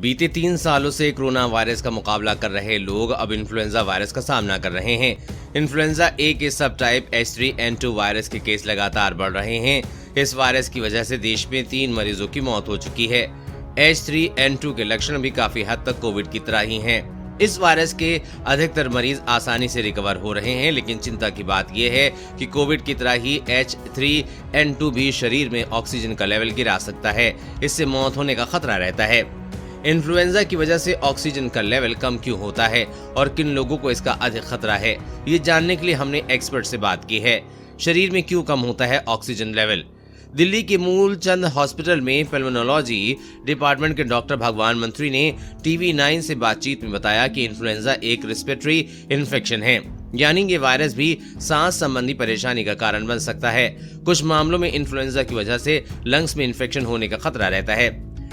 बीते 3 सालों से कोरोना वायरस का मुकाबला कर रहे लोग अब इन्फ्लुएंजा वायरस का सामना कर रहे हैं। इन्फ्लुएंजा ए के सब टाइप H3N2 वायरस के केस लगातार बढ़ रहे हैं। इस वायरस की वजह से देश में 3 मरीजों की मौत हो चुकी है। H3N2 के लक्षण भी काफी हद तक कोविड की तरह ही हैं। इस वायरस के अधिकतर मरीज आसानी से रिकवर हो रहे हैं, लेकिन चिंता की बात यह है कि कोविड की तरह ही H3N2 भी शरीर में ऑक्सीजन का लेवल गिरा सकता है। इससे मौत होने का खतरा रहता है। इन्फ्लुएंजा की वजह से ऑक्सीजन का लेवल कम क्यों होता है और किन लोगों को इसका अधिक खतरा है, ये जानने के लिए हमने एक्सपर्ट से बात की है। शरीर में क्यों कम होता है ऑक्सीजन लेवल? दिल्ली के मूलचंद हॉस्पिटल में पल्मोनोलॉजी डिपार्टमेंट के डॉक्टर भगवान मंत्री ने TV9 से बातचीत में बताया कि इन्फ्लुएंजा एक रेस्पिरेटरी इन्फेक्शन है, यानी ये वायरस भी सांस संबंधी परेशानी का कारण बन सकता है। कुछ मामलों में इन्फ्लुएंजा की वजह से लंग्स में इन्फेक्शन होने का खतरा रहता है।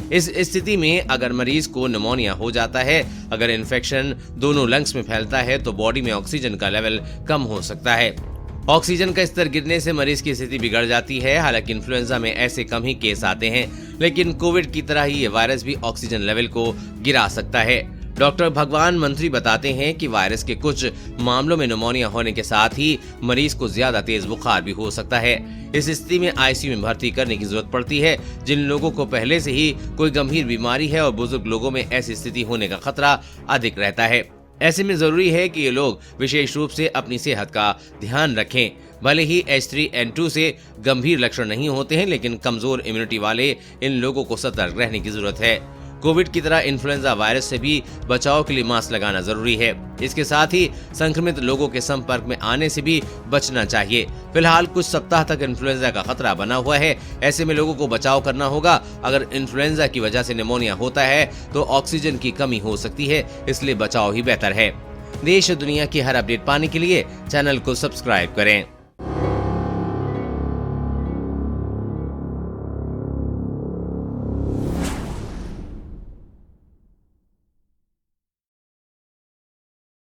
इस स्थिति में अगर मरीज को निमोनिया हो जाता है, अगर इन्फेक्शन दोनों लंग्स में फैलता है तो बॉडी में ऑक्सीजन का लेवल कम हो सकता है। ऑक्सीजन का स्तर गिरने से मरीज की स्थिति बिगड़ जाती है। हालांकि इन्फ्लुएंजा में ऐसे कम ही केस आते हैं, लेकिन कोविड की तरह ही ये वायरस भी ऑक्सीजन लेवल को गिरा सकता है। डॉक्टर भगवान मंत्री बताते हैं कि वायरस के कुछ मामलों में निमोनिया होने के साथ ही मरीज को ज्यादा तेज बुखार भी हो सकता है। इस स्थिति में ICU में भर्ती करने की जरूरत पड़ती है। जिन लोगों को पहले से ही कोई गंभीर बीमारी है और बुजुर्ग लोगों में ऐसी स्थिति होने का खतरा अधिक रहता है। ऐसे में जरूरी है कि ये लोग विशेष रूप से अपनी सेहत का ध्यान रखें। भले ही H3N2 से गंभीर लक्षण नहीं होते हैं, लेकिन कमजोर इम्यूनिटी वाले इन लोगों को सतर्क रहने की जरूरत है। कोविड की तरह इन्फ्लुएंजा वायरस से भी बचाव के लिए मास्क लगाना जरूरी है। इसके साथ ही संक्रमित लोगों के संपर्क में आने से भी बचना चाहिए। फिलहाल कुछ सप्ताह तक इन्फ्लुएंजा का खतरा बना हुआ है। ऐसे में लोगों को बचाव करना होगा। अगर इन्फ्लुएंजा की वजह से निमोनिया होता है तो ऑक्सीजन की कमी हो सकती है, इसलिए बचाव ही बेहतर है। देश और दुनिया की हर अपडेट पाने के लिए चैनल को सब्सक्राइब करें।